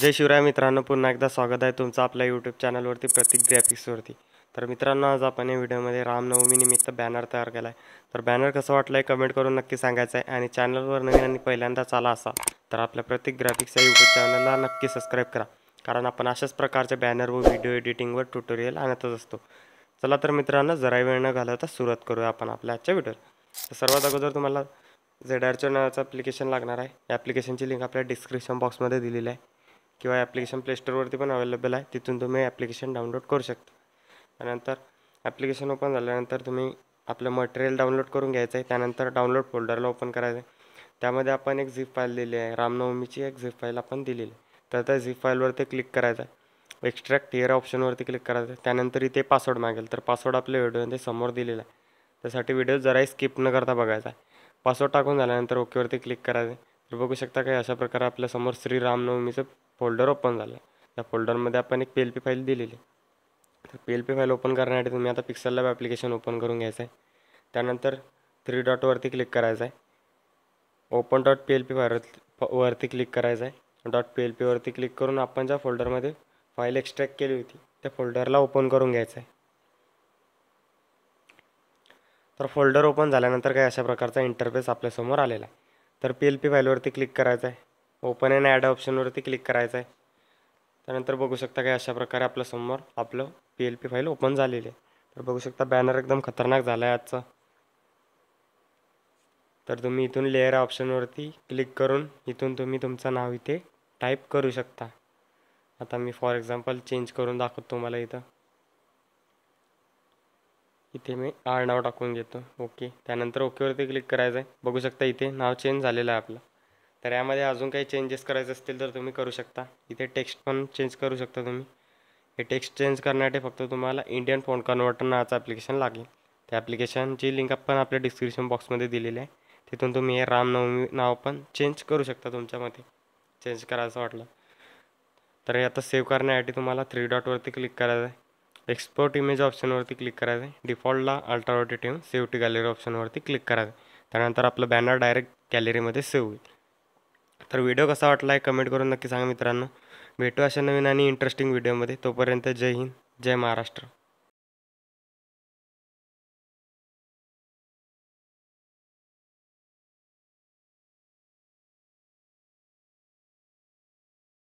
जय शिवराय मित्रांनो, पुन्हा एकदा स्वागत आहे तुमचं आपल्या यूट्यूब चॅनलवरती प्रतीक ग्राफिक्सवरती। तर मित्रांनो, आज आपण या व्हिडिओमध्ये रामनवमी निमित्त बॅनर तयार केला आहे। तर बॅनर कसं वाटलं आहे कमेंट करून नक्की सांगायचं आहे। आणि चॅनलवर नवीन आणि पहिल्यांदाच आला असाल तर आपल्या प्रतीक ग्राफिक्स या यूट्यूब चॅनलला नक्की सबस्क्राईब करा, कारण आपण अशाच प्रकारचे बॅनर व व्हिडिओ एडिटिंगवर ट्युटोरियल आणतच असतो। चला तर मित्रांनो, जरा वेळ न घालवता सुरुवात करूया आपण आपल्या आजच्या व्हिडिओला। तर सर्वात अगोदर तुम्हाला ZRC नावाचं ॲप्लिकेशन लागणार आहे। या ॲप्लिकेशनची लिंक आपल्या डिस्क्रिप्शन बॉक्समध्ये दिलेली आहे, किंवा ॲप्लिकेशन प्ले स्टोरवरती पण अवेलेबल आहे, तिथून तुम्ही ॲप्लिकेशन डाउनलोड करू शकता। त्यानंतर ॲप्लिकेशन ओपन झाल्यानंतर तुम्ही आपलं मटेरियल डाउनलोड करून घ्यायचं आहे। त्यानंतर डाउनलोड फोल्डरला ओपन करायचं आहे। त्यामध्ये आपण एक झिप फाईल दिली आहे, रामनवमीची एक झिप फाईल आपण दिलेली आहे। तर त्या झिप फाईलवरती क्लिक करायचं आहे, एक्स्ट्रॅक्ट हिअर ऑप्शनवरती क्लिक करायचं आहे। त्यानंतर इथे पासवर्ड मागेल, तर पासवर्ड आपल्या व्हिडिओमध्ये समोर दिलेला आहे, त्यासाठी व्हिडिओ जराही स्किप न करता बघायचा आहे। पासवर्ड टाकून झाल्यानंतर ओकेवरती क्लिक करायचं आहे। तर बघू शकता काही अशा प्रकारे आपल्यासमोर श्री रामनवमीचं फोल्डर ओपन झालं आहे। त्या फोल्डरमध्ये आपण एक PLP फाईल दिलेली आहे। तर PLP फाईल ओपन करण्यासाठी तुम्ही आता पिक्सल लॅब ॲप्लिकेशन ओपन करून घ्यायचं आहे। त्यानंतर 3 डॉटवरती क्लिक करायचं आहे, ओपन .plp वरती क्लिक करायचं आहे। .plp वरती क्लिक करून आपण ज्या फोल्डरमध्ये फाईल एक्स्ट्रॅक्ट केली होती त्या फोल्डरला ओपन करून घ्यायचं आहे। तर फोल्डर ओपन झाल्यानंतर काही अशा प्रकारचा इंटरफेस आपल्यासमोर आलेला आहे। तर PLP फाईलवरती क्लिक करायचं आहे, ओपन अँड ॲड ऑप्शनवरती क्लिक करायचं आहे। त्यानंतर बघू शकता काही अशा प्रकारे आपल्यासमोर आपलं PLP फाईल ओपन झालेली आहे। तर बघू शकता बॅनर एकदम खतरनाक झाला आहे आजचा। तर तुम्ही इथून लेअर ऑप्शनवरती क्लिक करून इथून तुम्ही तुमचं नाव इथे टाईप करू शकता। आता मी फॉर एक्झाम्पल चेंज करून दाखवतो तुम्हाला। इथे मी नाव टाकून घेतो, ओके। त्यानंतर ओकेवरती क्लिक करायचं आहे। बघू शकता इथे नाव चेंज झालेलं आहे आपलं। तर यामध्ये अजून काही चेंजेस करायचे असतील तर तुम्ही करू शकता। इथे टेक्स्ट पण चेंज करू शकता तुम्ही। हे टेक्स्ट चेंज करण्यासाठी फक्त तुम्हाला इंडियन फॉन्ट कन्व्हर्टर नावाचं ॲप्लिकेशन लागेल। त्या ॲप्लिकेशनची लिंक आपण आपल्या डिस्क्रिप्शन बॉक्समध्ये दिलेली आहे, तिथून तुम्ही हे रामनवमी नाव पण चेंज करू शकता तुमच्यामध्ये चेंज करायचं वाटलं तर। हे आता सेव्ह करण्यासाठी तुम्हाला 3 डॉटवरती क्लिक करायचं आहे, एक्सपोर्ट इमेज ऑप्शनवरती क्लिक करायचं आहे। डिफॉल्टला अल्ट्रावरती ठेवून सेव्ह टू गॅलरी ऑप्शनवरती क्लिक करायचं आहे। त्यानंतर आपलं बॅनर डायरेक्ट गॅलरीमध्ये सेव्ह होईल। तर व्हिडिओ कसा वाटला आहे कमेंट करून नक्की सांगा मित्रांनो। भेटू अशा नवीन आणि इंटरेस्टिंग व्हिडिओमध्ये, तोपर्यंत जय हिंद, जय महाराष्ट्र।